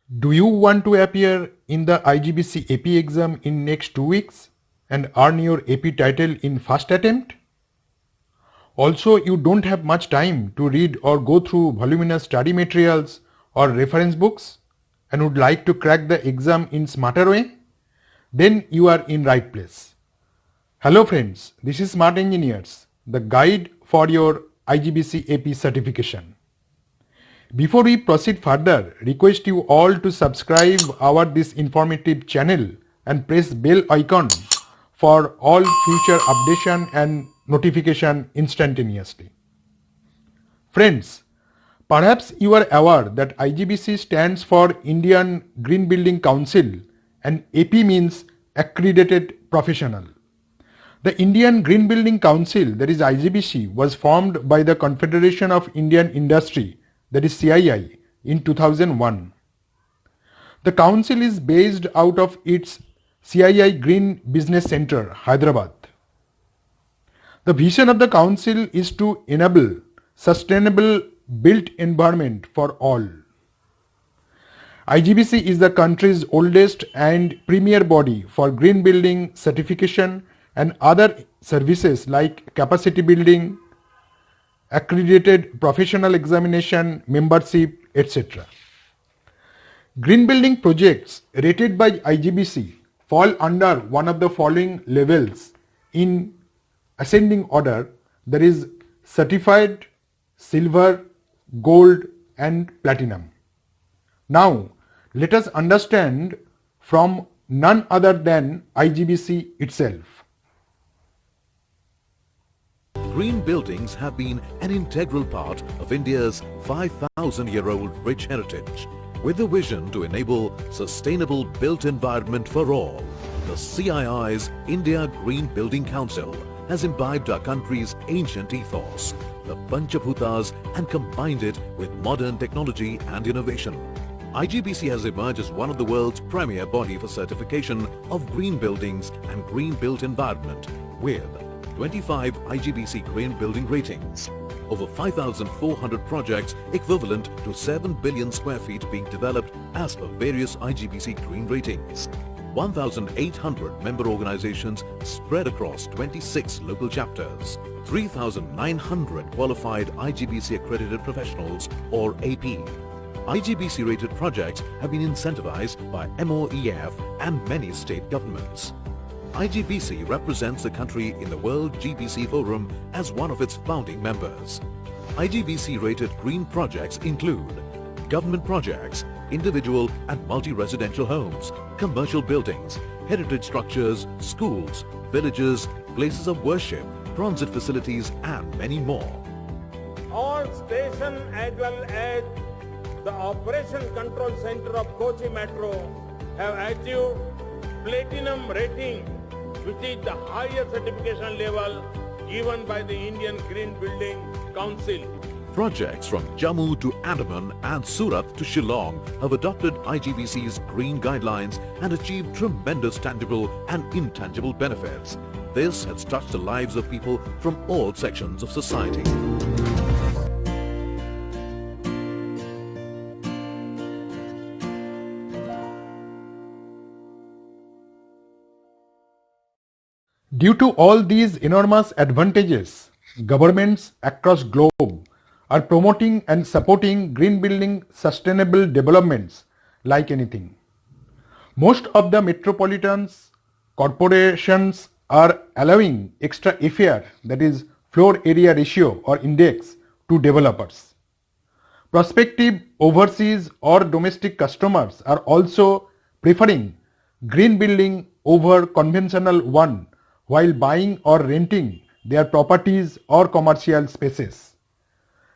Do you want to appear in the IGBC AP exam in next 2 weeks and earn your AP title in first attempt? Also, you don't have much time to read or go through voluminous study materials or reference books and would like to crack the exam in smarter way? Then you are in right place. Hello friends, this is Smart Engineers, the guide for your IGBC AP certification. Before we proceed further, request you all to subscribe our this informative channel and press bell icon for all future updation and notification instantaneously. Friends, perhaps you are aware that IGBC stands for Indian Green Building Council and AP means Accredited Professional. The Indian Green Building Council, that is IGBC, was formed by the Confederation of Indian Industry, that is CII, in 2001. The council is based out of its CII Green Business Center, Hyderabad. The vision of the council is to enable sustainable built environment for all. IGBC is the country's oldest and premier body for green building certification and other services like capacity building, accredited professional examination, membership, etc. Green building projects rated by IGBC fall under one of the following levels in ascending order, that is certified, silver, gold and platinum. Now let us understand from none other than IGBC itself. Green buildings have been an integral part of India's 5,000-year-old rich heritage. With the vision to enable sustainable built environment for all, the CII's India Green Building Council has imbibed our country's ancient ethos, the Panchabhutas, and combined it with modern technology and innovation. IGBC has emerged as one of the world's premier body for certification of green buildings and green built environment with 25 IGBC green building ratings, over 5,400 projects equivalent to 7 billion square feet being developed as per various IGBC green ratings, 1,800 member organizations spread across 26 local chapters, 3,900 qualified IGBC accredited professionals or AP. IGBC rated projects have been incentivized by MOEF and many state governments. IGBC represents the country in the World GBC Forum as one of its founding members. IGBC rated green projects include government projects, individual and multi-residential homes, commercial buildings, heritage structures, schools, villages, places of worship, transit facilities and many more. All stations as well as the Operation Control Center of Kochi Metro have achieved Platinum rating, which is the highest certification level given by the Indian Green Building Council. Projects from Jammu to Andaman and Surat to Shillong have adopted IGBC's green guidelines and achieved tremendous tangible and intangible benefits. This has touched the lives of people from all sections of society. Due to all these enormous advantages, governments across globe are promoting and supporting green building sustainable developments like anything. Most of the metropolitan corporations are allowing extra FAR, that is floor area ratio or index, to developers. Prospective overseas or domestic customers are also preferring green building over conventional one while buying or renting their properties or commercial spaces.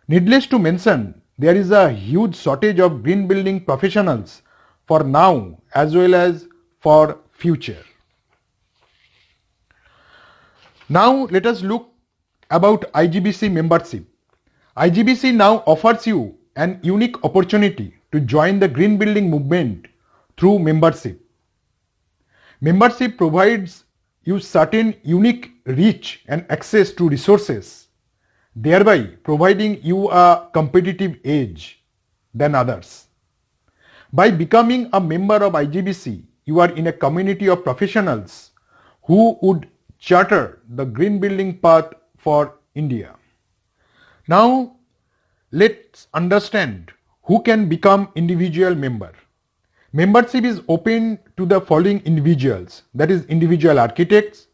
Needless to mention, there is a huge shortage of green building professionals for now as well as for future. Now let us look about IGBC membership. IGBC now offers you an unique opportunity to join the green building movement through membership. Membership provides you certain unique reach and access to resources, thereby providing you a competitive edge than others. By becoming a member of IGBC, you are in a community of professionals who would charter the green building path for India. Now, let's understand who can become individual member. Membership is open to the following individuals, that is individual architects,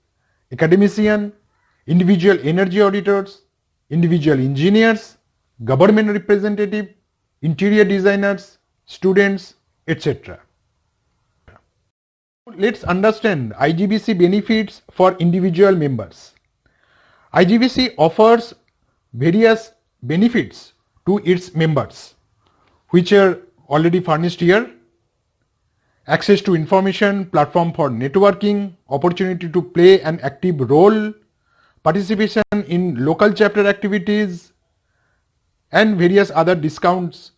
academician, individual energy auditors, individual engineers, government representative, interior designers, students, etc. Let's understand IGBC benefits for individual members. IGBC offers various benefits to its members, which are already furnished here. Access to information, platform for networking, opportunity to play an active role, participation in local chapter activities, and various other discounts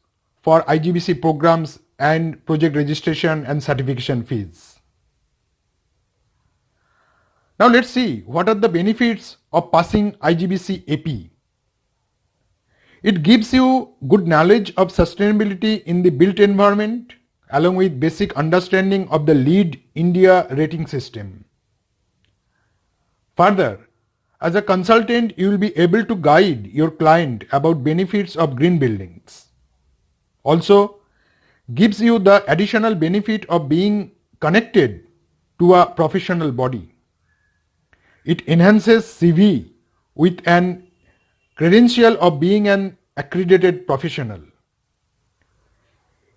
for IGBC programs and project registration and certification fees. Now let's see what are the benefits of passing IGBC AP. It gives you good knowledge of sustainability in the built environment along with basic understanding of the LEED India rating system. Further, as a consultant, you will be able to guide your client about benefits of green buildings. Also, gives you the additional benefit of being connected to a professional body. It enhances CV with an credential of being an accredited professional.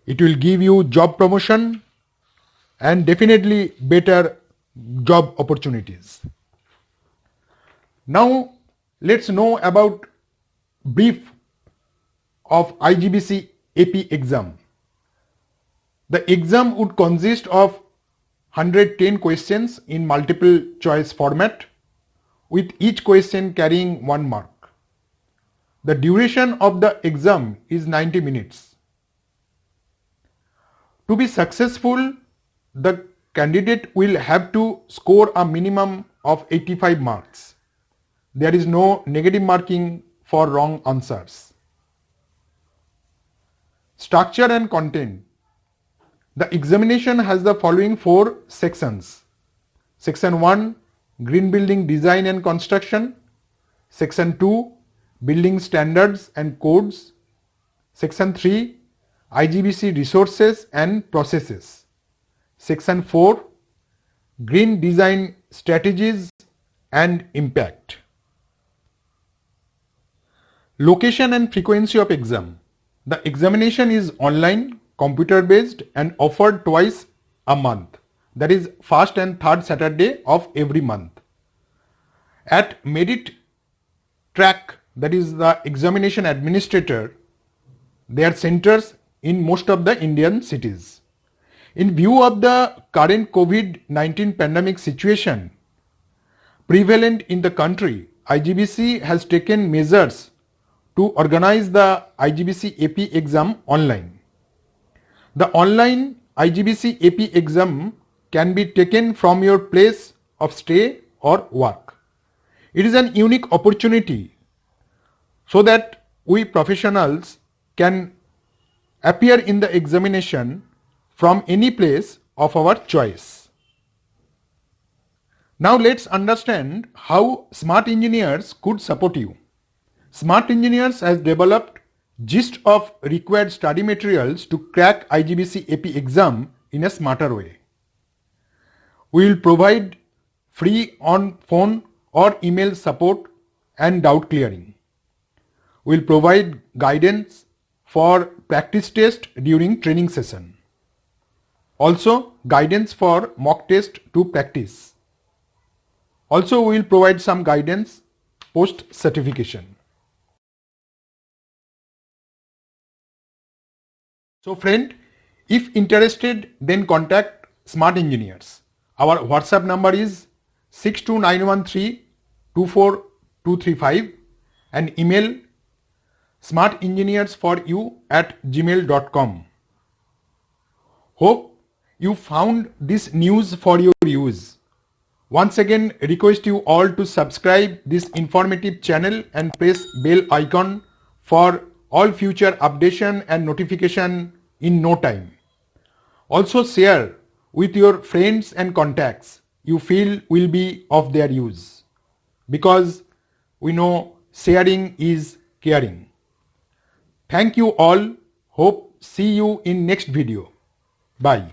It will give you job promotion and definitely better job opportunities. Now let's know about brief of IGBC AP exam. The exam would consist of 110 questions in multiple choice format, with each question carrying 1 mark. The duration of the exam is 90 minutes. To be successful, the candidate will have to score a minimum of 85 marks. There is no negative marking for wrong answers. Structure and content. The examination has the following 4 sections. Section 1, Green Building Design and Construction. Section 2, Building Standards and Codes. Section 3, IGBC Resources and Processes. Section 4, Green Design Strategies and Impact. Location and frequency of exam. The examination is online, computer based and offered twice a month, that is first and third Saturday of every month. At Merit Track, that is the examination administrator, there are centers in most of the Indian cities. In view of the current COVID-19 pandemic situation prevalent in the country, IGBC has taken measures to organize the IGBC AP exam online. The online IGBC AP exam can be taken from your place of stay or work. It is an unique opportunity so that we professionals can appear in the examination from any place of our choice. Now let's understand how Smart Engineers could support you. Smart Engineers has developed gist of required study materials to crack IGBC AP exam in a smarter way. We will provide free on phone or email support and doubt clearing. We will provide guidance for practice test during training session. Also guidance for mock test to practice. Also we will provide some guidance post certification. So friend, if interested, then contact Smart Engineers. Our WhatsApp number is 62913-24235 and email smartengineersforyou@gmail.com. Hope you found this news for your use. Once again, request you all to subscribe this informative channel and press bell icon for all future updation and notification in no time. Also share with your friends and contacts you feel will be of their use, because we know sharing is caring. Thank you all. Hope see you in next video. Bye.